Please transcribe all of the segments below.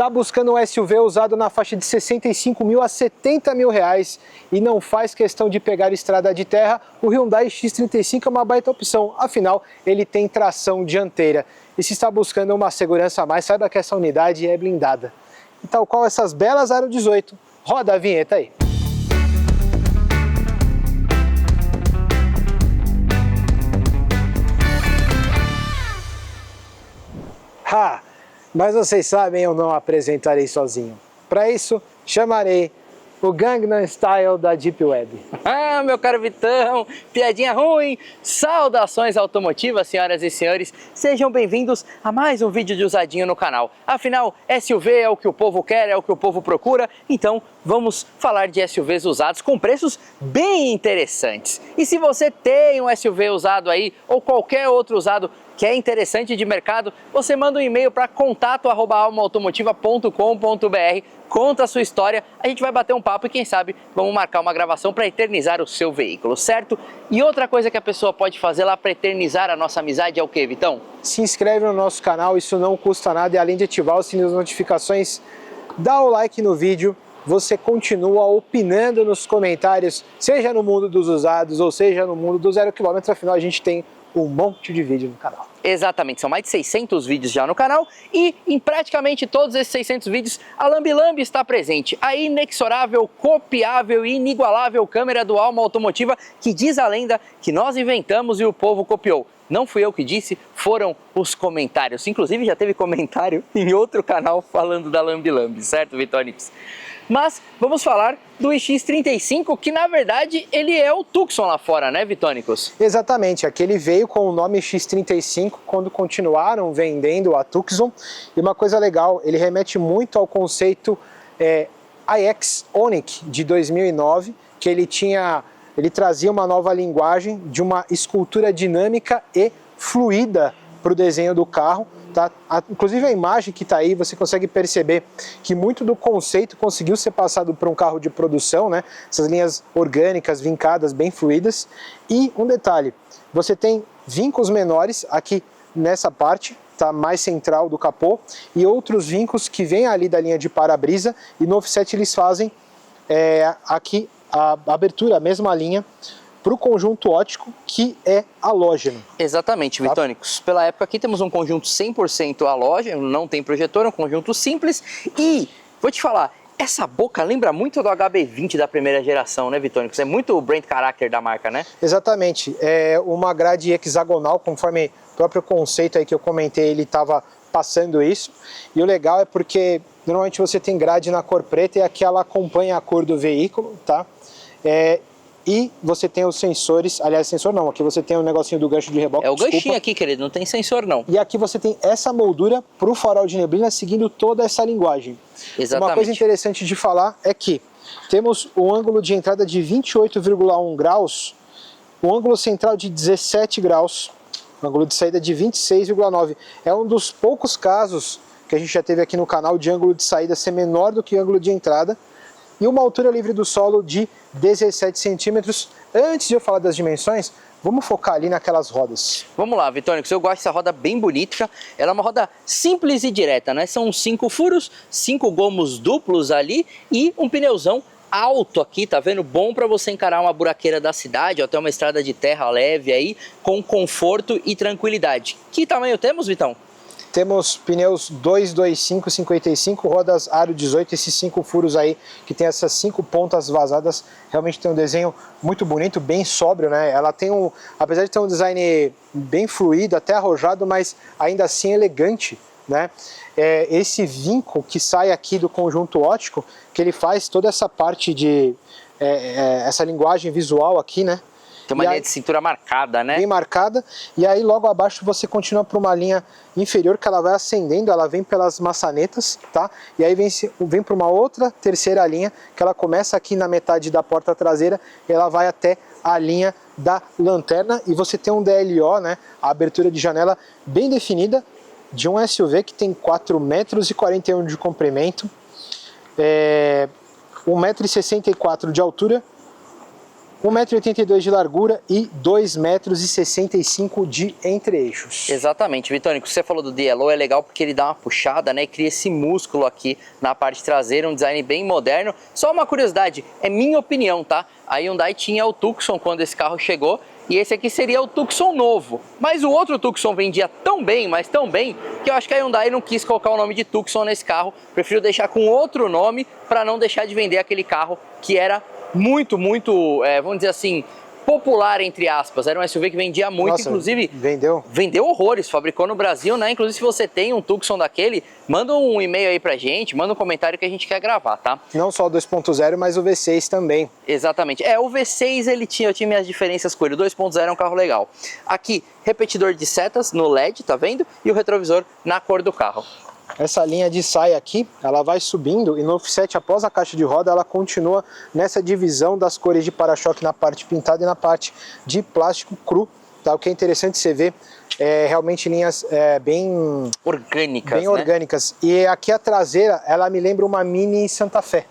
Está buscando um SUV usado na faixa de 65 mil a 70 mil reais e não faz questão de pegar estrada de terra? O Hyundai X35 é uma baita opção, afinal ele tem tração dianteira. E se está buscando uma segurança a mais, saiba que essa unidade é blindada. E tal qual essas belas Aro 18, roda a vinheta aí. Ha! Mas vocês sabem, eu não apresentarei sozinho. Para isso, chamarei o Gangnam Style da Deep Web. Ah, meu caro Vitão, piadinha ruim! Saudações automotivas, senhoras e senhores. Sejam bem-vindos a mais um vídeo de usadinho no canal. Afinal, SUV é o que o povo quer, é o que o povo procura. Então, vamos falar de SUVs usados com preços bem interessantes. E se você tem um SUV usado aí, ou qualquer outro usado que é interessante de mercado, você manda um e-mail para contato@almaautomotiva.com.br, conta a sua história, a gente vai bater um papo e quem sabe vamos marcar uma gravação para eternizar o seu veículo, certo? E outra coisa que a pessoa pode fazer lá para eternizar a nossa amizade é o que, Vitão? Se inscreve no nosso canal, isso não custa nada e além de ativar o sininho das notificações, dá o like no vídeo, você continua opinando nos comentários, seja no mundo dos usados ou seja no mundo do 0 km, afinal a gente tem um monte de vídeo no canal. Exatamente, são mais de 600 vídeos já no canal e em praticamente todos esses 600 vídeos a Lambi Lambi está presente, a inexorável, copiável e inigualável câmera do Alma Automotiva que diz a lenda que nós inventamos e o povo copiou. Não fui eu que disse, foram os comentários. Inclusive já teve comentário em outro canal falando da Lambi Lambi, certo, Vitonix? Mas vamos falar do X35, que na verdade ele é o Tucson lá fora, né, Vitônicos? Exatamente, aquele veio com o nome X35 quando continuaram vendendo a Tucson. E uma coisa legal, ele remete muito ao conceito iX Onic de 2009, que ele trazia uma nova linguagem de uma escultura dinâmica e fluida para o desenho do carro. Tá? Inclusive a imagem que está aí, você consegue perceber que muito do conceito conseguiu ser passado para um carro de produção, né? Essas linhas orgânicas, vincadas, bem fluidas. E um detalhe, você tem vincos menores aqui nessa parte, tá? Mais central do capô, e outros vincos que vêm ali da linha de para-brisa, e no offset eles fazem aqui a abertura, a mesma linha, para o conjunto óptico que é halógeno. Exatamente, tá? Vitônicos. Pela época aqui temos um conjunto 100% halógeno, não tem projetor, é um conjunto simples e, vou te falar, essa boca lembra muito do HB20 da primeira geração, né, Vitônicos? É muito o brand character da marca, né? Exatamente, é uma grade hexagonal, conforme o próprio conceito aí que eu comentei, ele estava passando isso. E o legal é porque normalmente você tem grade na cor preta e aqui ela acompanha a cor do veículo, tá? E você tem os sensores, aliás, sensor não, aqui você tem o negocinho do gancho de reboque. É o ganchinho aqui, querido, não tem sensor não. E aqui você tem essa moldura para o farol de neblina seguindo toda essa linguagem. Exatamente. Uma coisa interessante de falar é que temos o ângulo de entrada de 28,1 graus, o ângulo central de 17 graus, o ângulo de saída de 26,9. É um dos poucos casos que a gente já teve aqui no canal de ângulo de saída ser menor do que o ângulo de entrada. E uma altura livre do solo de 17 centímetros. Antes de eu falar das dimensões, vamos focar ali naquelas rodas. Vamos lá, Vitônicos, eu gosto dessa roda bem bonita. Ela é uma roda simples e direta, né? São 5 furos, 5 gomos duplos ali e um pneuzão alto aqui, tá vendo? Bom para você encarar uma buraqueira da cidade ou até uma estrada de terra leve aí, com conforto e tranquilidade. Que tamanho temos, Vitão? Temos pneus 225/55, rodas aro 18, esses 5 furos aí, que tem essas 5 pontas vazadas, realmente tem um desenho muito bonito, bem sóbrio, né? Ela tem apesar de ter um design bem fluido, até arrojado, mas ainda assim elegante, né? Esse vinco que sai aqui do conjunto óptico, que ele faz toda essa parte de, essa linguagem visual aqui, né? Tem uma linha de cintura marcada, né? Bem marcada. E aí logo abaixo você continua para uma linha inferior que ela vai ascendendo, ela vem pelas maçanetas, tá? E aí vem para uma outra terceira linha, que ela começa aqui na metade da porta traseira, e ela vai até a linha da lanterna. E você tem um DLO, né? A abertura de janela bem definida, de um SUV que tem 4,41 m de comprimento, 1,64 m de altura, 1,82 m de largura e 2,65 m de entre-eixos. Exatamente, Vitônico, você falou do DLO, é legal porque ele dá uma puxada, né, e cria esse músculo aqui na parte traseira, um design bem moderno. Só uma curiosidade, é minha opinião, tá? A Hyundai tinha o Tucson quando esse carro chegou, e esse aqui seria o Tucson novo. Mas o outro Tucson vendia tão bem, mas tão bem, que eu acho que a Hyundai não quis colocar o nome de Tucson nesse carro. Prefiro deixar com outro nome para não deixar de vender aquele carro que era muito, vamos dizer assim, popular, entre aspas. Era um SUV que vendia muito. Nossa, inclusive vendeu horrores, fabricou no Brasil, né? Inclusive, se você tem um Tucson daquele, manda um e-mail aí pra gente, manda um comentário que a gente quer gravar, tá? Não só o 2.0, mas o V6 também. Exatamente. O V6 eu tinha minhas diferenças com ele. O 2.0 é um carro legal. Aqui, repetidor de setas no LED, tá vendo? E o retrovisor na cor do carro. Essa linha de saia aqui, ela vai subindo e no offset, após a caixa de roda, ela continua nessa divisão das cores de para-choque na parte pintada e na parte de plástico cru. Tá? O que é interessante você ver é realmente linhas bem orgânicas. E aqui a traseira, ela me lembra uma Mini Santa Fé.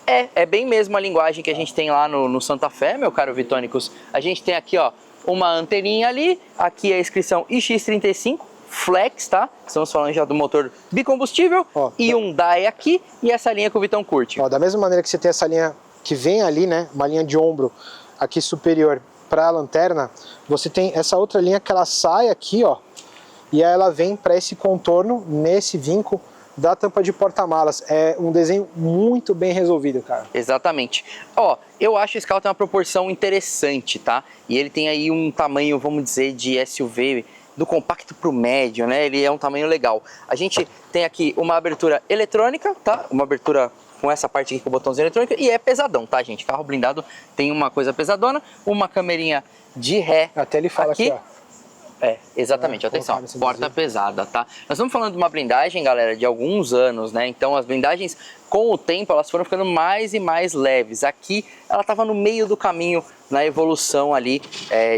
É bem mesmo a linguagem que a gente tem lá no Santa Fé, meu caro Vitônicos. A gente tem aqui, ó, uma anteninha ali, aqui a inscrição iX35, Flex, tá? Estamos falando já do motor bicombustível, e um Hyundai aqui, e essa linha que o Vitão curte. Da mesma maneira que você tem essa linha que vem ali, né, uma linha de ombro aqui superior para a lanterna, você tem essa outra linha que ela sai aqui, ó, e aí ela vem para esse contorno, nesse vinco da tampa de porta-malas. É um desenho muito bem resolvido, cara. Exatamente. Eu acho que esse carro tem uma proporção interessante, tá? E ele tem aí um tamanho, vamos dizer, de SUV do compacto para o médio, né? Ele é um tamanho legal. A gente tem aqui uma abertura eletrônica, tá? Uma abertura com essa parte aqui com o botãozinho eletrônico, e é pesadão, tá, gente? Carro blindado tem uma coisa pesadona, uma câmerinha de ré. Até ele fala aqui, ó. Exatamente, atenção, porta pesada, tá? Nós estamos falando de uma blindagem, galera, de alguns anos, né? Então as blindagens, com o tempo, elas foram ficando mais e mais leves. Aqui, ela estava no meio do caminho na evolução ali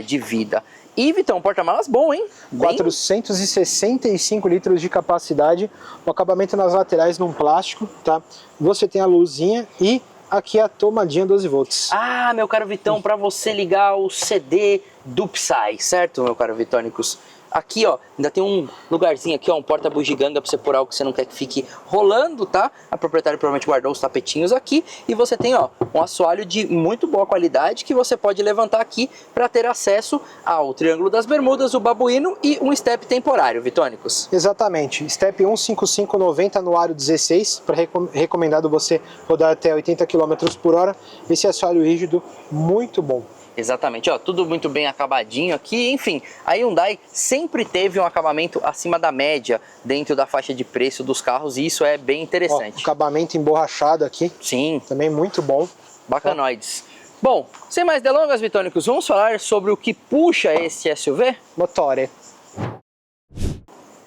de vida. E, Vitão, porta-malas bom, hein? 465 litros de capacidade, o acabamento nas laterais num plástico, tá? Você tem a luzinha e aqui a tomadinha 12 volts. Ah, meu caro Vitão, para você ligar o CD do Psy, certo, meu caro Vitônicos? Aqui, ó, ainda tem um lugarzinho aqui, ó, um porta-bugiganga para você pôr algo que você não quer que fique rolando, tá? A proprietária provavelmente guardou os tapetinhos aqui. E você tem, ó, um assoalho de muito boa qualidade que você pode levantar aqui para ter acesso ao Triângulo das Bermudas, o babuíno e um step temporário, Vitônicos. Exatamente. Step 155/90 no aro 16, para recomendado você rodar até 80 km por hora. Esse assoalho rígido, muito bom. Exatamente, ó, tudo muito bem acabadinho aqui. Enfim, a Hyundai sempre teve um acabamento acima da média dentro da faixa de preço dos carros, e isso é bem interessante. Ó, acabamento emborrachado aqui. Sim. Também muito bom. Bacanoides. Bom, sem mais delongas, Vitônicos, vamos falar sobre o que puxa esse SUV? Motore.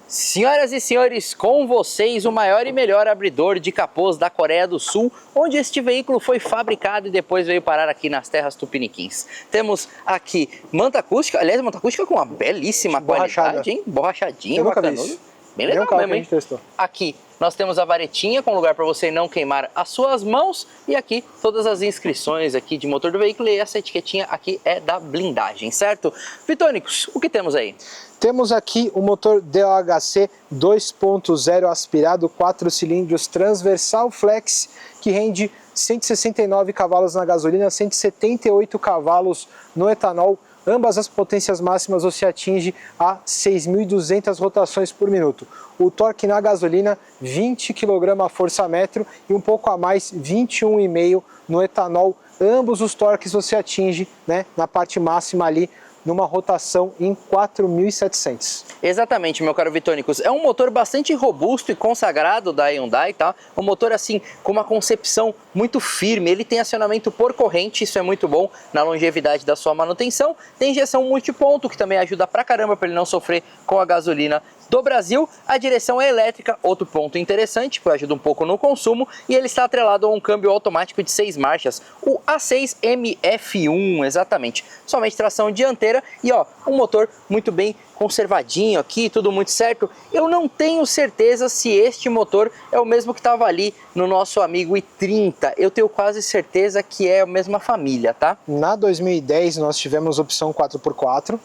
Senhoras e senhores, com vocês o maior e melhor abridor de capôs da Coreia do Sul, onde este veículo foi fabricado e depois veio parar aqui nas terras tupiniquins. Temos aqui manta acústica, aliás, manta acústica com uma belíssima qualidade, hein? Borrachadinha, bacanudo. Bem legal mesmo, hein? Aqui nós temos a varetinha com lugar para você não queimar as suas mãos, e aqui todas as inscrições aqui de motor do veículo, e essa etiquetinha aqui é da blindagem, certo? Vitônicos, o que temos aí? Temos aqui o motor DOHC 2.0 aspirado, 4 cilindros transversal flex, que rende 169 cavalos na gasolina, 178 cavalos no etanol. Ambas as potências máximas você atinge a 6.200 rotações por minuto. O torque na gasolina, 20 kgfm e um pouco a mais, 21,5 no etanol. Ambos os torques você atinge, né, na parte máxima ali, numa rotação em 4.700. Exatamente, meu caro Vitônicos. É um motor bastante robusto e consagrado da Hyundai, tá? Um motor assim, com uma concepção muito firme. Ele tem acionamento por corrente, isso é muito bom na longevidade da sua manutenção. Tem injeção multiponto, que também ajuda pra caramba para ele não sofrer com a gasolina do Brasil. A direção é elétrica, outro ponto interessante, que ajuda um pouco no consumo, e ele está atrelado a um câmbio automático de 6 marchas, o A6 MF1, exatamente. Somente tração dianteira e ó, um motor muito bem conservadinho aqui, tudo muito certo. Eu não tenho certeza se este motor é o mesmo que estava ali no nosso amigo i30. Eu tenho quase certeza que é a mesma família, tá? Na 2010 nós tivemos opção 4x4,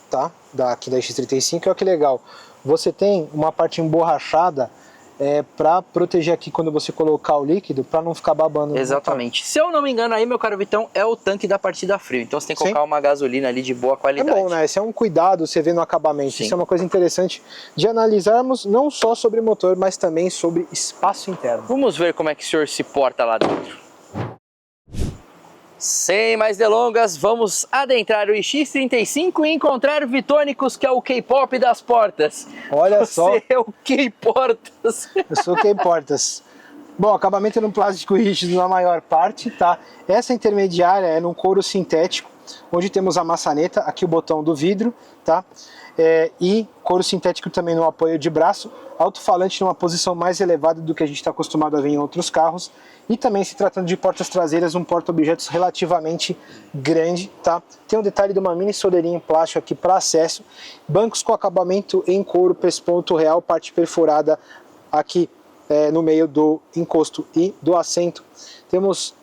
tá? Aqui da X35, olha que legal. Você tem uma parte emborrachada para proteger aqui quando você colocar o líquido, para não ficar babando. Exatamente. Se eu não me engano aí, meu caro Vitão, é o tanque da partida frio. Então você tem que colocar uma gasolina ali de boa qualidade. É bom, né? Esse é um cuidado, você vê no acabamento. Sim. Isso é uma coisa interessante de analisarmos, não só sobre motor, mas também sobre espaço interno. Vamos ver como é que o senhor se porta lá dentro. Sem mais delongas, vamos adentrar o X35 e encontrar Vitônicos, que é o K-pop das portas. Olha só. Você é o K-portas. Eu sou o K-portas. Bom, acabamento no plástico rígido na maior parte, tá? Essa intermediária é num couro sintético, onde temos a maçaneta, aqui o botão do vidro, tá? E couro sintético também no apoio de braço, alto-falante numa posição mais elevada do que a gente está acostumado a ver em outros carros, e também se tratando de portas traseiras, um porta-objetos relativamente grande, tá? Tem um detalhe de uma mini soleirinha em plástico aqui para acesso, bancos com acabamento em couro, pesponto real, parte perfurada aqui no meio do encosto e do assento. Temos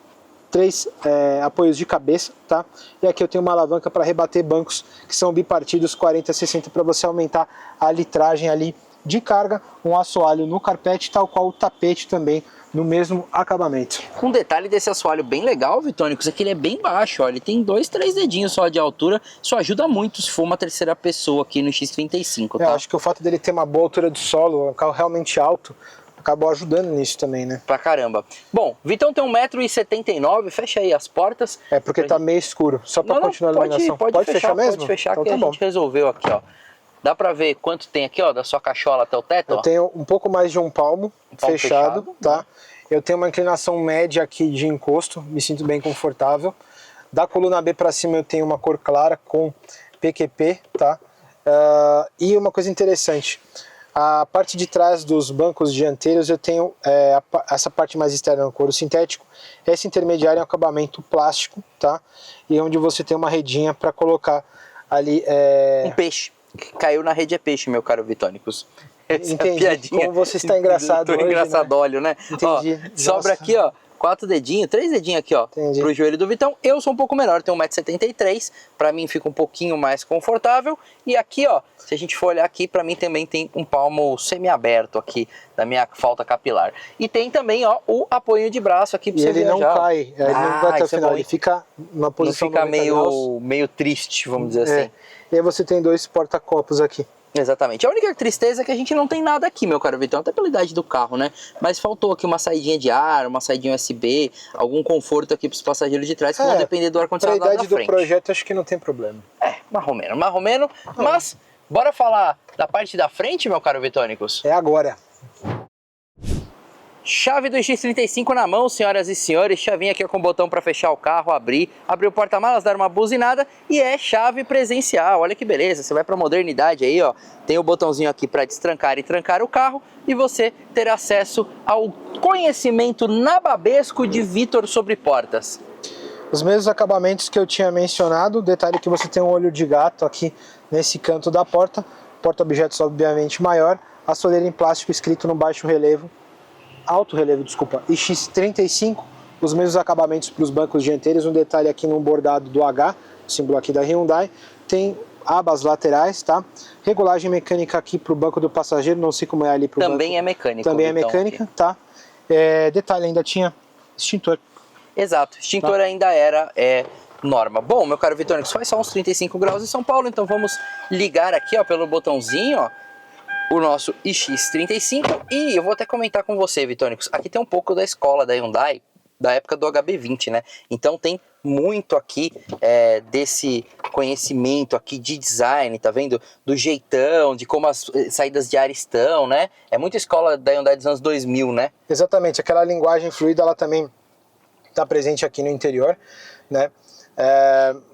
3 apoios de cabeça, tá? E aqui eu tenho uma alavanca para rebater bancos que são bipartidos 40-60 para você aumentar a litragem ali de carga, um assoalho no carpete, tal qual o tapete também no mesmo acabamento. Um detalhe desse assoalho bem legal, Vitônicos, é que ele é bem baixo, ó, ele tem 2, 3 dedinhos só de altura, isso ajuda muito se for uma terceira pessoa aqui no X35, tá? Eu acho que o fato dele ter uma boa altura de solo, um carro realmente alto, acabou ajudando nisso também, né? Pra caramba. Bom, Vitão tem 1,79 m, fecha aí as portas. É porque tá meio escuro, só para continuar a iluminação. Pode fechar mesmo? Pode fechar, então que tá a gente resolveu aqui, ó. Dá pra ver quanto tem aqui, ó, da sua cachola até o teto, ó? Eu tenho um pouco mais de um palmo fechado, tá? Eu tenho uma inclinação média aqui de encosto, me sinto bem confortável. Da coluna B para cima eu tenho uma cor clara com PQP, tá? E uma coisa interessante, a parte de trás dos bancos dianteiros eu tenho essa parte mais externa no couro sintético, essa intermediária é um acabamento plástico, tá? E onde você tem uma redinha para colocar ali... Um peixe. Caiu na rede é peixe, meu caro Vitônicos. Entendi, como você está engraçado hoje, engraçadolho, né? Entendi. Ó, sobra aqui, ó, 4 dedinhos, 3 dedinhos aqui, ó, Entendi. Pro joelho do Vitão. Eu sou um pouco menor, tenho 1,73 m, pra mim fica um pouquinho mais confortável. E aqui, ó, se a gente for olhar aqui, pra mim também tem um palmo semi-aberto aqui, da minha falta capilar. E tem também, ó, o apoio de braço aqui pra você ele não viajar. cai, ele não vai até o final, ele fica numa Não posição fica 90 graus. meio triste, vamos dizer assim. E aí você tem 2 porta-copos aqui. Exatamente. A única tristeza é que a gente não tem nada aqui, meu caro Vitão, até pela idade do carro, né? Mas faltou aqui uma saidinha de ar, uma saidinha USB, algum conforto aqui para os passageiros de trás que vão depender do ar-condicionado lá da frente. Para a idade do projeto, acho que não tem problema. Marromeno. Mas, bora falar da parte da frente, meu caro Vitônicos? É agora. Chave do X35 na mão, senhoras e senhores, chavinha aqui com o botão para fechar o carro, abrir o porta-malas, dar uma buzinada e é chave presencial. Olha que beleza, você vai para modernidade aí, ó, tem o botãozinho aqui para destrancar e trancar o carro e você ter acesso ao conhecimento nababesco de Vitor sobre portas. Os mesmos acabamentos que eu tinha mencionado, detalhe que você tem um olho de gato aqui nesse canto da porta, porta-objetos obviamente maior, a soleira em plástico escrito no baixo relevo, alto relevo, desculpa, X35, os mesmos acabamentos para os bancos dianteiros, um detalhe aqui no bordado do H, o símbolo aqui da Hyundai, tem abas laterais, tá? Regulagem mecânica aqui para o banco do passageiro, não sei como é ali para o banco. Também é mecânico. Também é mecânica, aqui. Tá? Detalhe, ainda tinha extintor. Exato, extintor ainda era norma. Bom, meu caro Vitônicos, faz só uns 35 graus em São Paulo, então vamos ligar aqui, ó, pelo botãozinho, ó, o nosso X35 e eu vou até comentar com você, Vitônicos, aqui tem um pouco da escola da Hyundai, da época do HB20, né? Então tem muito aqui desse conhecimento aqui de design, tá vendo? Do jeitão, de como as saídas de ar estão, né? É muita escola da Hyundai dos anos 2000, né? Exatamente, aquela linguagem fluida, ela também está presente aqui no interior, né?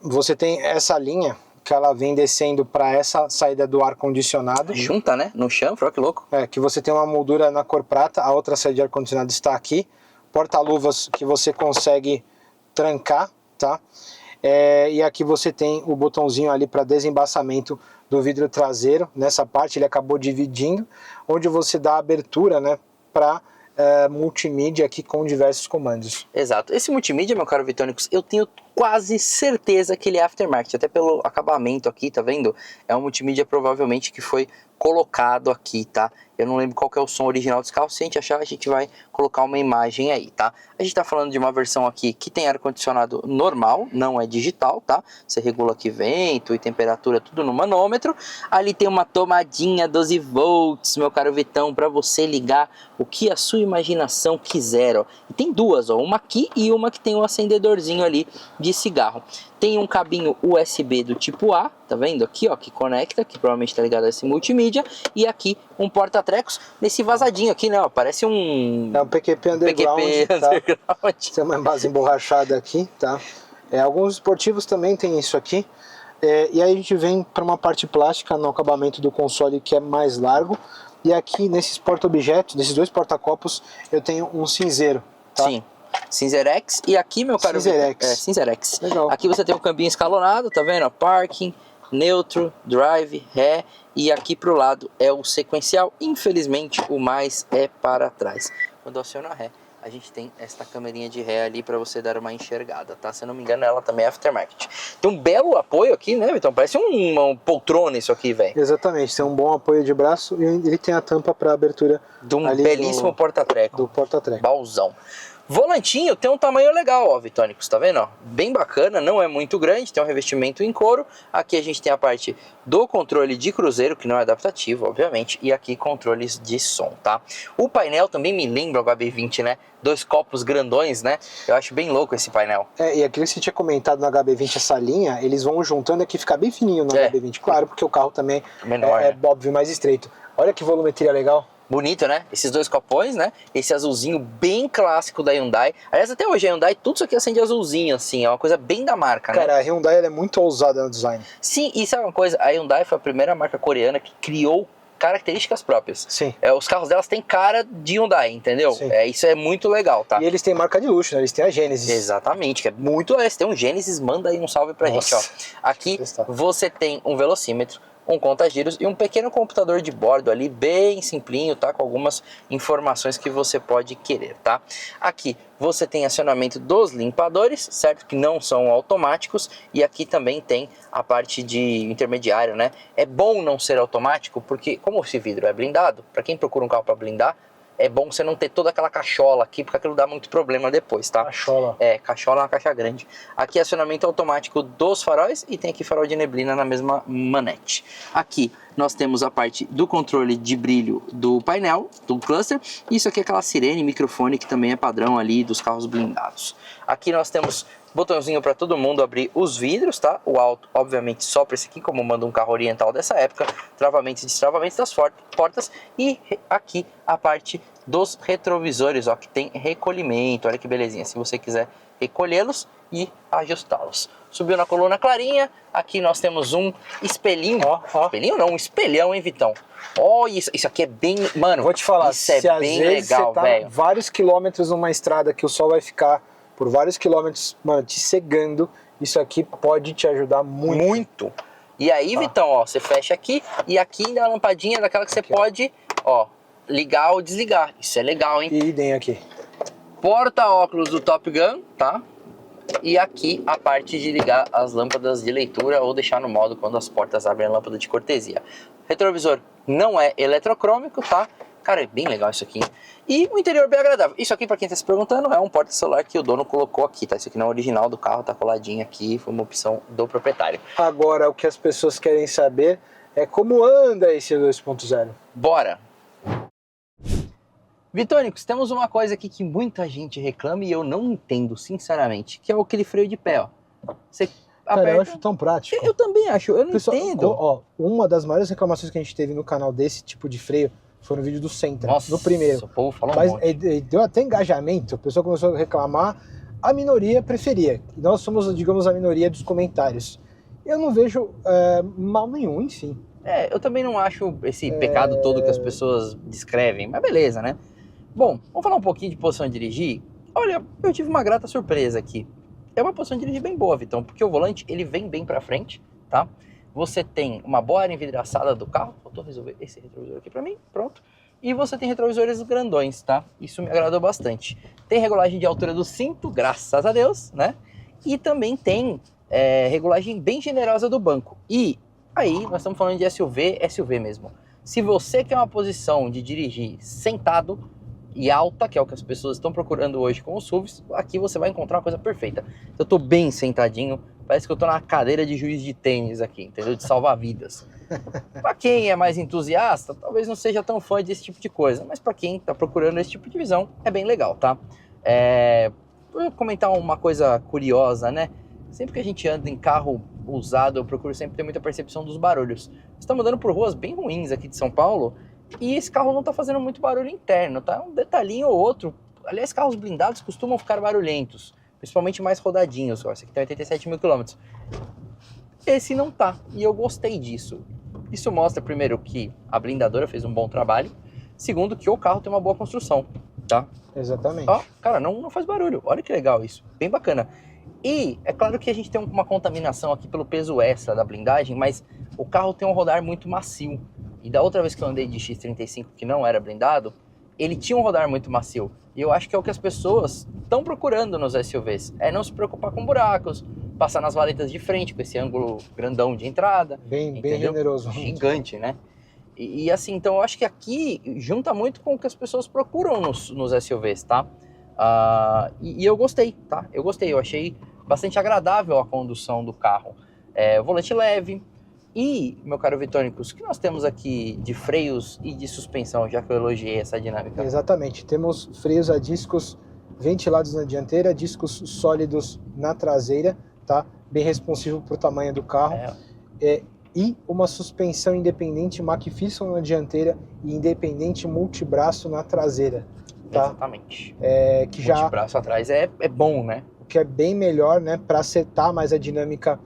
Você tem essa linha que ela vem descendo para essa saída do ar-condicionado. Junta, né? No chanfro, olha que louco. Que você tem uma moldura na cor prata, a outra saída de ar-condicionado está aqui. Porta-luvas que você consegue trancar, tá? E aqui você tem o botãozinho ali para desembaçamento do vidro traseiro. Nessa parte ele acabou dividindo, onde você dá abertura, né, para multimídia aqui com diversos comandos. Exato. Esse multimídia, meu caro Vitônicos, eu tenho quase certeza que ele é aftermarket, até pelo acabamento aqui, tá vendo? É um multimídia provavelmente que foi colocado aqui, tá? Eu não lembro qual que é o som original desse carro, se a gente achar, a gente vai colocar uma imagem aí, tá? A gente tá falando de uma versão aqui que tem ar-condicionado normal, não é digital, tá? Você regula aqui vento e temperatura, tudo no manômetro. Ali tem uma tomadinha 12 volts, meu caro Vitão, para você ligar o que a sua imaginação quiser, ó. E tem duas, ó, uma aqui e uma que tem um acendedorzinho ali de cigarro. Tem um cabinho USB do tipo A, tá vendo aqui, ó, que conecta, que provavelmente tá ligado a esse multimídia, e aqui um porta-trecos nesse vazadinho aqui, né, ó, parece um... É um PQP underground, tá? Tem uma base emborrachada aqui, tá? Alguns esportivos também tem isso aqui. E aí a gente vem para uma parte plástica no acabamento do console que é mais largo, e aqui nesses porta-objetos, nesses dois porta-copos, eu tenho um cinzeiro, tá? Sim. Cinzerex, e aqui, meu caro... Cinzerex. Cinzerex. Legal. Aqui você tem um caminho escalonado, tá vendo? Parking, neutro, drive, ré, e aqui pro lado é o sequencial. Infelizmente, o mais é para trás. Quando eu aciono a ré, a gente tem esta câmerinha de ré ali para você dar uma enxergada, tá? Se eu não me engano, ela também é aftermarket. Tem um belo apoio aqui, né, Vitão? Parece um poltrona isso aqui, velho. Exatamente, tem um bom apoio de braço e ele tem a tampa para abertura de um belíssimo porta-treco. Do porta-treco. Baúzão. Volantinho tem um tamanho legal, ó, Vitônicos, tá vendo? Ó? Bem bacana, não é muito grande, tem um revestimento em couro. Aqui a gente tem a parte do controle de cruzeiro, que não é adaptativo, obviamente, e aqui controles de som, tá? O painel também me lembra o HB20, né? Dois copos grandões, né? Eu acho bem louco esse painel. E aquilo que você tinha comentado no HB20, essa linha, eles vão juntando aqui, fica bem fininho no HB20, claro, porque o carro também menor, é óbvio, mais estreito. Olha que volumetria legal. Bonito, né? Esses dois copões, né? Esse azulzinho bem clássico da Hyundai. Aliás, até hoje a Hyundai, tudo isso aqui acende azulzinho, assim. É uma coisa bem da marca, né? Cara, a Hyundai ela é muito ousada no design. Sim, e sabe uma coisa? A Hyundai foi a primeira marca coreana que criou características próprias. Sim. Os carros delas têm cara de Hyundai, entendeu? Sim. Isso é muito legal, tá? E eles têm marca de luxo, né? Eles têm a Genesis. Exatamente, que é muito... Se tem um Genesis, manda aí um salve pra gente, ó. Aqui você tem um velocímetro, um conta-giros e um pequeno computador de bordo ali, bem simplinho, tá? Com algumas informações que você pode querer, tá? Aqui você tem acionamento dos limpadores, certo? Que não são automáticos, e aqui também tem a parte de intermediário, né? É bom não ser automático, porque como esse vidro é blindado, para quem procura um carro para blindar, é bom você não ter toda aquela cachola aqui, porque aquilo dá muito problema depois, tá? Cachola. Cachola é uma caixa grande. Aqui é acionamento automático dos faróis e tem aqui farol de neblina na mesma manete. Aqui nós temos a parte do controle de brilho do painel, do cluster. Isso aqui é aquela sirene, microfone que também é padrão ali dos carros blindados. Aqui nós temos botãozinho para todo mundo abrir os vidros, tá? O alto, obviamente, só para esse aqui, como manda um carro oriental dessa época. Travamentos e destravamentos das portas. E aqui a parte dos retrovisores, ó, que tem recolhimento. Olha que belezinha, se você quiser recolhê-los e ajustá-los. Subiu na coluna clarinha, aqui nós temos um espelhinho. Espelhinho não, um espelhão, hein, Vitão? Isso aqui é bem... Mano, vou te falar, isso é bem legal, velho. Vários quilômetros numa estrada que o sol vai ficar por vários quilômetros, mano, te cegando, isso aqui pode te ajudar muito. Muito. E aí, Vitão, ó, você fecha aqui e aqui ainda é uma lampadinha daquela que você pode, ó, ligar ou desligar. Isso é legal, hein? E idem aqui. Porta-óculos do Top Gun, tá? E aqui a parte de ligar as lâmpadas de leitura ou deixar no modo quando as portas abrem a lâmpada de cortesia. Retrovisor não é eletrocrômico, tá? Cara, é bem legal isso aqui. E o interior bem agradável. Isso aqui, pra quem tá se perguntando, é um porta-celular que o dono colocou aqui, tá? Isso aqui não é original do carro, tá coladinho aqui, foi uma opção do proprietário. Agora, o que as pessoas querem saber é como anda esse 2.0. Bora! Vitônicos, temos uma coisa aqui que muita gente reclama e eu não entendo, sinceramente, que é aquele freio de pé, ó. Você aperta... Cara, eu acho tão prático. Eu também acho, eu não entendo. Ó, uma das maiores reclamações que a gente teve no canal desse tipo de freio foi no vídeo do Sentra, Nossa, no primeiro. O povo falou Mas um monte. deu até engajamento, a pessoa começou a reclamar, a minoria preferia. Nós somos, digamos, a minoria dos comentários. Eu não vejo mal nenhum, enfim. Eu também não acho esse pecado todo que as pessoas descrevem, mas beleza, né? Bom, vamos falar um pouquinho de posição de dirigir. Olha, eu tive uma grata surpresa aqui. É uma posição de dirigir bem boa, Vitão, porque o volante, ele vem bem pra frente, tá? Você tem uma boa área envidraçada do carro. Faltou resolver esse retrovisor aqui pra mim, pronto. E você tem retrovisores grandões, tá? Isso me agradou bastante. Tem regulagem de altura do cinto, graças a Deus, né? E também tem regulagem bem generosa do banco. E aí, nós estamos falando de SUV mesmo. Se você quer uma posição de dirigir sentado e alta, que é o que as pessoas estão procurando hoje com os SUVs, aqui você vai encontrar uma coisa perfeita. Eu tô bem sentadinho, parece que eu tô na cadeira de juiz de tênis aqui, entendeu? De salvar vidas. Para quem é mais entusiasta, talvez não seja tão fã desse tipo de coisa, mas para quem tá procurando esse tipo de visão, é bem legal, tá? Vou comentar uma coisa curiosa, né? Sempre que a gente anda em carro usado, eu procuro sempre ter muita percepção dos barulhos. Estamos andando por ruas bem ruins aqui de São Paulo e esse carro não está fazendo muito barulho interno, tá? Um detalhinho ou outro. Aliás, carros blindados costumam ficar barulhentos, principalmente mais rodadinhos. Esse aqui tem 87 mil quilômetros. Esse não tá, e eu gostei disso. Isso mostra, primeiro, que a blindadora fez um bom trabalho. Segundo, que o carro tem uma boa construção, tá? Exatamente. Ó, cara, não faz barulho. Olha que legal isso. Bem bacana. E é claro que a gente tem uma contaminação aqui pelo peso extra da blindagem, mas o carro tem um rodar muito macio. E da outra vez que eu andei de X35, que não era blindado, ele tinha um rodar muito macio. E eu acho que é o que as pessoas estão procurando nos SUVs. É não se preocupar com buracos, passar nas valetas de frente com esse ângulo grandão de entrada. Bem generoso. Gigante, né? E assim, então eu acho que aqui junta muito com o que as pessoas procuram nos SUVs, tá? E eu gostei, tá? Eu achei bastante agradável a condução do carro. O volante leve. E, meu caro Vitônicos, o que nós temos aqui de freios e de suspensão, já que eu elogiei essa dinâmica? Exatamente, temos freios a discos ventilados na dianteira, discos sólidos na traseira, tá? Bem responsivo para o tamanho do carro. E uma suspensão independente McPherson na dianteira e independente multibraço na traseira. Tá? Exatamente. Que já multibraço atrás é bom, né? O que é bem melhor, né? Para acertar mais a dinâmica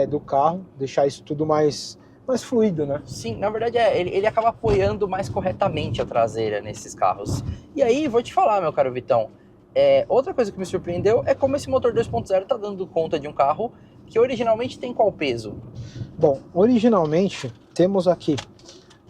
do carro, deixar isso tudo mais fluido, né? Sim, na verdade ele acaba apoiando mais corretamente a traseira nesses carros. E aí, vou te falar, meu caro Vitão, outra coisa que me surpreendeu é como esse motor 2.0 está dando conta de um carro que originalmente tem qual peso? Bom, originalmente temos aqui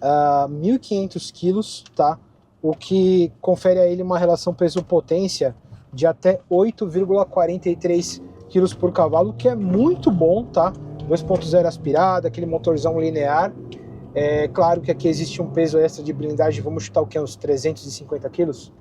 1.500 quilos, tá? O que confere a ele uma relação peso-potência de até 8,43 quilos por cavalo, que é muito bom, tá? 2.0 aspirado, aquele motorzão linear. Claro que aqui existe um peso extra de blindagem, vamos chutar o que? Uns 350 quilos?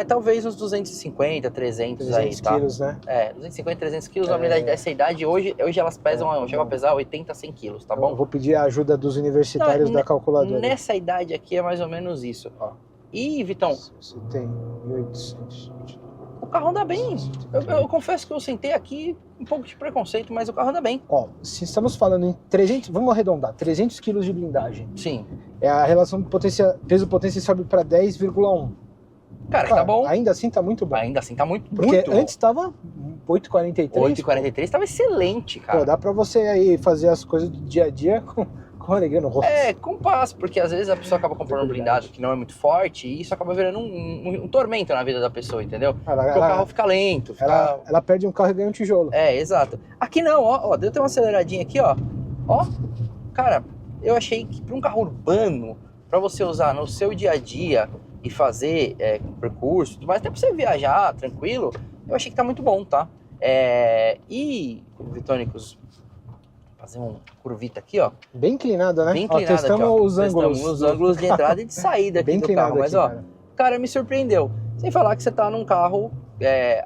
Talvez uns 250, 300 aí, tá? quilos, né? 250, 300 quilos, na verdade, dessa idade, hoje elas pesam, chegam a pesar 80, 100 quilos, tá bom? Eu vou pedir a ajuda dos universitários da calculadora. Nessa idade aqui é mais ou menos isso, ó. E, Vitão? Você tem 1.800. O carro anda bem. Eu confesso que eu sentei aqui um pouco de preconceito, mas o carro anda bem. Ó, se estamos falando em 300, vamos arredondar, 300 quilos de blindagem. Sim. A relação peso-potência sobe para 10,1. Cara, tá bom. Ainda assim tá muito bom. Ainda assim tá muito Porque bom. antes tava 8,43. 8,43 tava excelente, cara. Pô, dá pra você aí fazer as coisas do dia a dia com alegria no rosto. Com paz, porque às vezes a pessoa acaba comprando um blindado que não é muito forte e isso acaba virando um tormento na vida da pessoa, entendeu? Porque o carro fica lento. Ela perde um carro e ganha um tijolo. Exato. Aqui não, ó, deu até uma aceleradinha aqui, ó. Ó, cara, eu achei que para um carro urbano, para você usar no seu dia a dia e fazer percurso, mas até para você viajar tranquilo, eu achei que tá muito bom, tá? E, Vitônicos, fazer um curvita aqui, ó. Bem inclinada, né? Bem inclinada testamos aqui, ó. os ângulos. Testamos os ângulos de entrada e de saída aqui do carro. Mas, ó, cara, me surpreendeu. Sem falar que você tá num carro...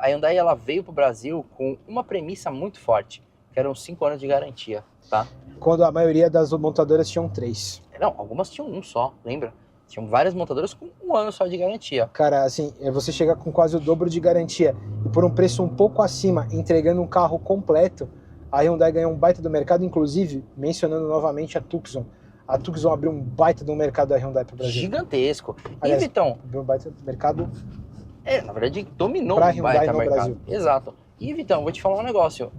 a Hyundai, ela veio pro Brasil com uma premissa muito forte, que eram 5 anos de garantia, tá? Quando a maioria das montadoras tinham 3. Não, algumas tinham um só, lembra? Tinham várias montadoras com 1 ano só de garantia. Cara, assim, você chega com quase o dobro de garantia e por um preço um pouco acima, entregando um carro completo, a Hyundai ganhou um baita do mercado, inclusive, mencionando novamente a Tucson. A Tucson abriu um baita do mercado da Hyundai pro Brasil. Gigantesco. Aliás, e, Vitão... abriu um baita do mercado... na verdade, dominou pra um Hyundai baita no mercado. Brasil. Exato. E, Vitão, vou te falar um negócio.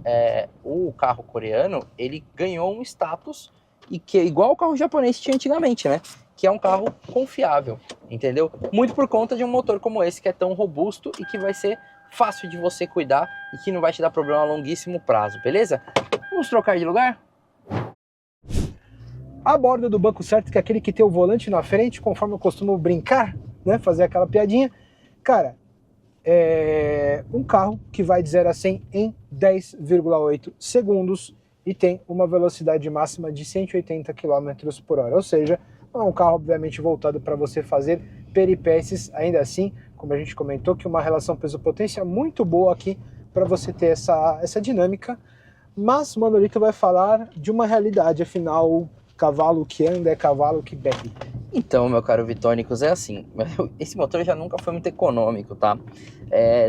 O carro coreano, ele ganhou um status e que é igual o carro japonês tinha antigamente, né? Que é um carro confiável, entendeu? Muito por conta de um motor como esse, que é tão robusto e que vai ser fácil de você cuidar e que não vai te dar problema a longuíssimo prazo, beleza? Vamos trocar de lugar? A borda do banco certo, que é aquele que tem o volante na frente, conforme eu costumo brincar, né? Fazer aquela piadinha. Cara, é um carro que vai de 0 a 100 em 10,8 segundos e tem uma velocidade máxima de 180 km por hora. Ou seja, não é um carro obviamente voltado para você fazer peripécias, ainda assim, como a gente comentou, que uma relação peso-potência muito boa aqui para você ter essa dinâmica. Mas o Manolito vai falar de uma realidade, afinal, cavalo que anda é cavalo que bebe. Então, meu caro Vitônicos, é assim, esse motor já nunca foi muito econômico, tá?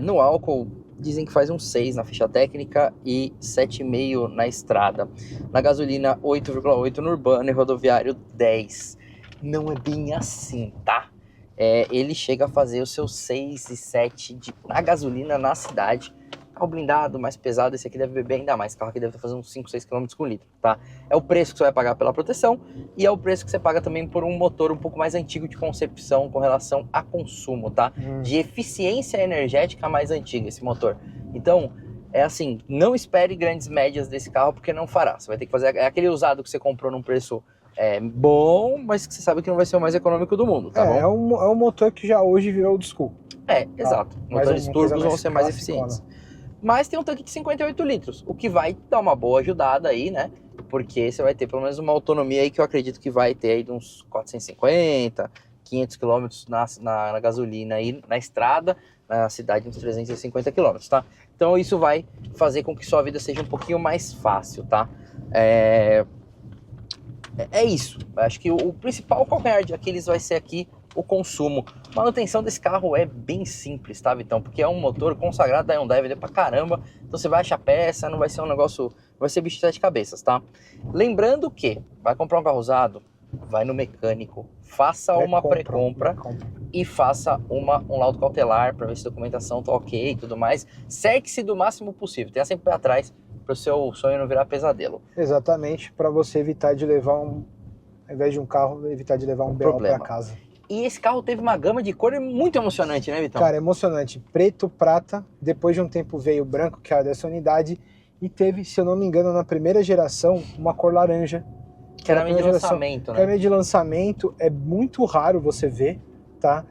No álcool, dizem que faz um 6 na ficha técnica e 7,5 na estrada. Na gasolina, 8,8 no urbano e rodoviário, 10. Não é bem assim, tá? Ele chega a fazer os seus 6 e 7 na gasolina na cidade. Carro blindado, mais pesado, esse aqui deve beber ainda mais. Esse carro aqui deve fazer uns 5, 6 km por litro, tá? É o preço que você vai pagar pela proteção e é o preço que você paga também por um motor um pouco mais antigo de concepção com relação a consumo, tá? De eficiência energética mais antiga esse motor. Então, é assim, não espere grandes médias desse carro porque não fará. Você vai ter que fazer aquele usado que você comprou num preço bom, mas que você sabe que não vai ser o mais econômico do mundo, tá bom? É um motor que já hoje virou old school. Exato. Motores turbos vão ser mais eficientes. Mas tem um tanque de 58 litros, o que vai dar uma boa ajudada aí, né? Porque você vai ter pelo menos uma autonomia aí que eu acredito que vai ter aí de uns 450, 500 km na gasolina e na estrada, na cidade uns 350 km, tá? Então isso vai fazer com que sua vida seja um pouquinho mais fácil, tá? É isso. Acho que o principal calcanhar de Aquiles vai ser aqui o consumo. A manutenção desse carro é bem simples, tá, Vitão? Porque é um motor consagrado da Hyundai, vender pra caramba. Então você vai achar peça, não vai ser um negócio, vai ser bicho de 7 cabeças, tá? Lembrando que vai comprar um carro usado, vai no mecânico, faça uma pré-compra e faça um laudo cautelar para ver se a documentação tá ok e tudo mais. Cerque-se do máximo possível, tenha sempre pé atrás para o seu sonho não virar pesadelo. Exatamente, para você evitar de levar ao invés de um carro, evitar de levar um BO para casa. E esse carro teve uma gama de cor muito emocionante, né, Vitão? Cara, emocionante. Preto, prata, depois de um tempo veio branco, que era dessa unidade, e teve, se eu não me engano, na primeira geração, uma cor laranja. Que era meio de lançamento, né? Que era meio de lançamento, é muito raro você ver, tá?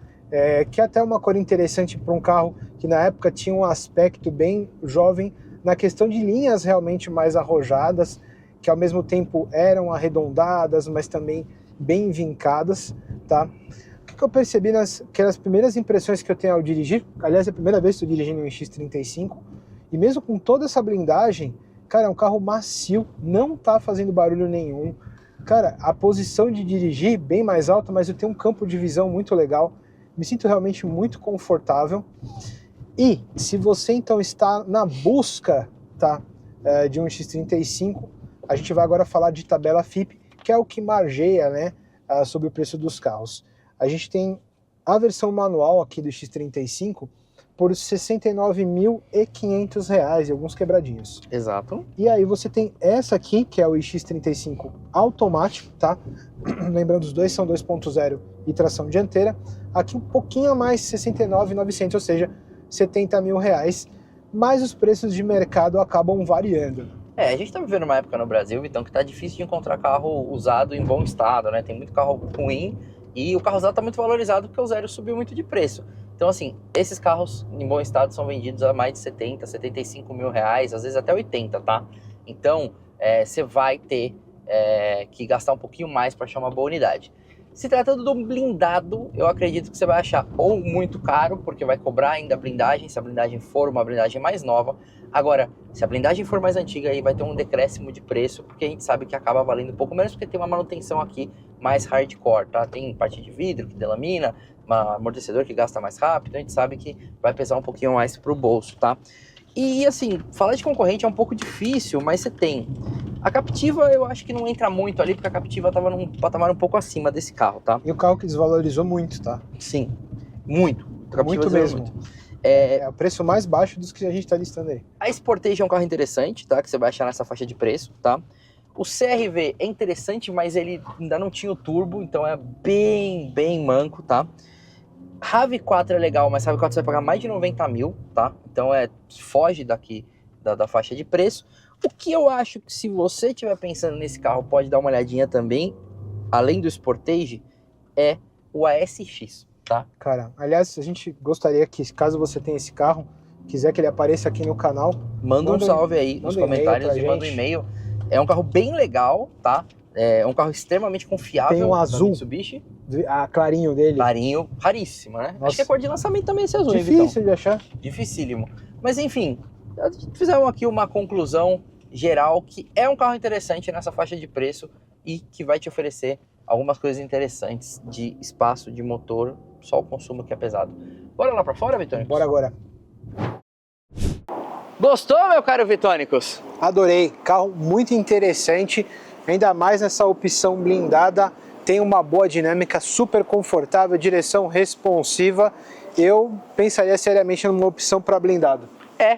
Que é até uma cor interessante para um carro que na época tinha um aspecto bem jovem, na questão de linhas realmente mais arrojadas, que ao mesmo tempo eram arredondadas, mas também bem vincadas, tá? O que eu percebi nas primeiras impressões que eu tenho ao dirigir, aliás, é a primeira vez que estou dirigindo um X35, e mesmo com toda essa blindagem, cara, é um carro macio, não tá fazendo barulho nenhum. Cara, a posição de dirigir bem mais alta, mas eu tenho um campo de visão muito legal, me sinto realmente muito confortável. E se você então está na busca, tá, de um X35, a gente vai agora falar de tabela FIPE, que é o que margeia, né, sobre o preço dos carros. A gente tem a versão manual aqui do X35 por R$ 69.500 e alguns quebradinhos. Exato. E aí você tem essa aqui, que é o X35 automático, tá? Lembrando, os dois são 2.0 e tração dianteira. Aqui um pouquinho a mais, 69.900, ou seja, R$70 mil, mas os preços de mercado acabam variando. A gente tá vivendo uma época no Brasil, então, que tá difícil de encontrar carro usado em bom estado, né? Tem muito carro ruim e o carro usado tá muito valorizado porque o zero subiu muito de preço. Então, assim, esses carros em bom estado são vendidos a mais de 70, 75 mil reais, às vezes até 80, tá? Então, você vai ter que gastar um pouquinho mais para achar uma boa unidade. Se tratando de um blindado, eu acredito que você vai achar ou muito caro, porque vai cobrar ainda a blindagem, se a blindagem for uma blindagem mais nova. Agora, se a blindagem for mais antiga, aí vai ter um decréscimo de preço, porque a gente sabe que acaba valendo um pouco menos, porque tem uma manutenção aqui mais hardcore, tá? Tem parte de vidro que delamina, um amortecedor que gasta mais rápido, a gente sabe que vai pesar um pouquinho mais pro bolso, tá? E assim, falar de concorrente é um pouco difícil, mas você tem. A Captiva eu acho que não entra muito ali, porque a Captiva tava num patamar um pouco acima desse carro, tá? E o carro que desvalorizou muito, tá? Sim, muito. Muito mesmo. Muito. É o preço mais baixo dos que a gente está listando aí. A Sportage é um carro interessante, tá? Que você vai achar nessa faixa de preço, tá? O CR-V é interessante, mas ele ainda não tinha o turbo, então é bem manco, tá? RAV4 é legal, mas RAV4 você vai pagar mais de 90 mil, tá? Então foge daqui da faixa de preço. O que eu acho que se você estiver pensando nesse carro, pode dar uma olhadinha também, além do Sportage, é o ASX, tá? Cara, aliás, a gente gostaria que, caso você tenha esse carro, quiser que ele apareça aqui no canal, manda um salve aí nos comentários e manda um e-mail. É um carro bem legal, tá? É um carro extremamente confiável. Tem um azul, Mitsubishi. Clarinho dele. Clarinho, raríssimo, né? Nossa. Acho que a cor de lançamento também é esse azul, Difícil de achar. Dificílimo. Mas enfim, fizemos aqui uma conclusão geral que é um carro interessante nessa faixa de preço e que vai te oferecer algumas coisas interessantes de espaço, de motor, só o consumo que é pesado. Bora lá pra fora, Vitônicos? Bora agora. Gostou, meu caro Vitônicos? Adorei, carro muito interessante, ainda mais nessa opção blindada, tem uma boa dinâmica, super confortável, direção responsiva. Eu pensaria seriamente numa opção para blindado.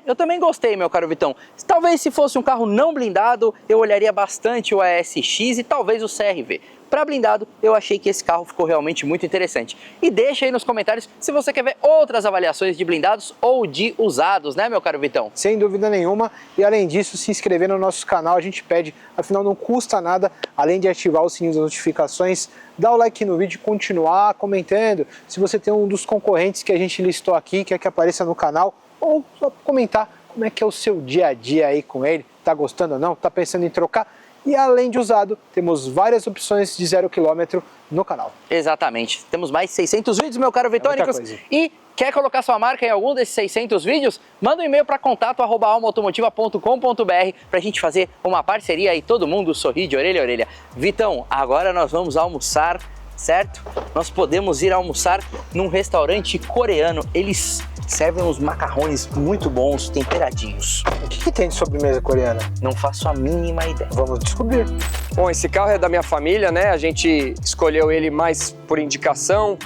Eu também gostei, meu caro Vitão. Talvez se fosse um carro não blindado, eu olharia bastante o ASX e talvez o CR-V. Para blindado, eu achei que esse carro ficou realmente muito interessante. E deixa aí nos comentários se você quer ver outras avaliações de blindados ou de usados, né, meu caro Vitão? Sem dúvida nenhuma. E além disso, se inscrever no nosso canal, a gente pede, afinal não custa nada, além de ativar o sininho das notificações, dá o like no vídeo e continuar comentando. Se você tem um dos concorrentes que a gente listou aqui, quer que apareça no canal, ou só comentar como é que é o seu dia a dia aí com ele, tá gostando ou não, tá pensando em trocar? E além de usado, temos várias opções de 0 km no canal. Exatamente. Temos mais 600 vídeos, meu caro Vitônicos. E quer colocar sua marca em algum desses 600 vídeos? Manda um e-mail para contato@almaautomotiva.com.br pra gente fazer uma parceria e todo mundo sorrir de orelha a orelha. Vitão, agora nós vamos almoçar, certo? Nós podemos ir almoçar num restaurante coreano. Eles servem uns macarrões muito bons, temperadinhos. O que tem de sobremesa coreana? Não faço a mínima ideia. Vamos descobrir. Bom, esse carro é da minha família, né? A gente escolheu ele mais por indicação,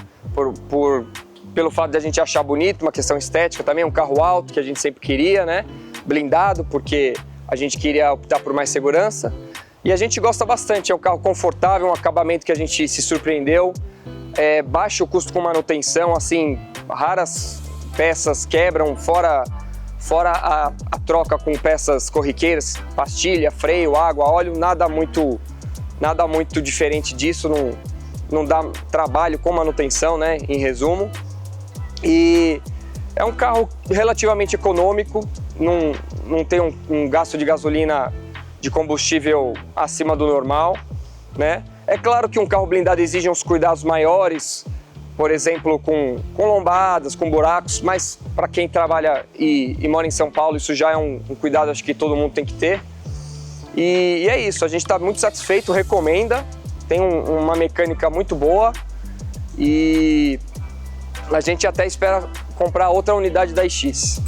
pelo fato de a gente achar bonito, uma questão estética também, um carro alto que a gente sempre queria, né? Blindado, porque a gente queria optar por mais segurança. E a gente gosta bastante, é um carro confortável, um acabamento que a gente se surpreendeu. Baixo custo com manutenção, assim, raras peças quebram, fora a troca com peças corriqueiras, pastilha, freio, água, óleo, nada muito diferente disso, não dá trabalho com manutenção, né, em resumo. E é um carro relativamente econômico, não tem um gasto de gasolina de combustível acima do normal, né? É claro que um carro blindado exige uns cuidados maiores, por exemplo, com lombadas, com buracos, mas para quem trabalha e mora em São Paulo, isso já é um cuidado, acho que todo mundo tem que ter. E é isso, a gente está muito satisfeito, recomenda, tem uma mecânica muito boa e a gente até espera comprar outra unidade da iX.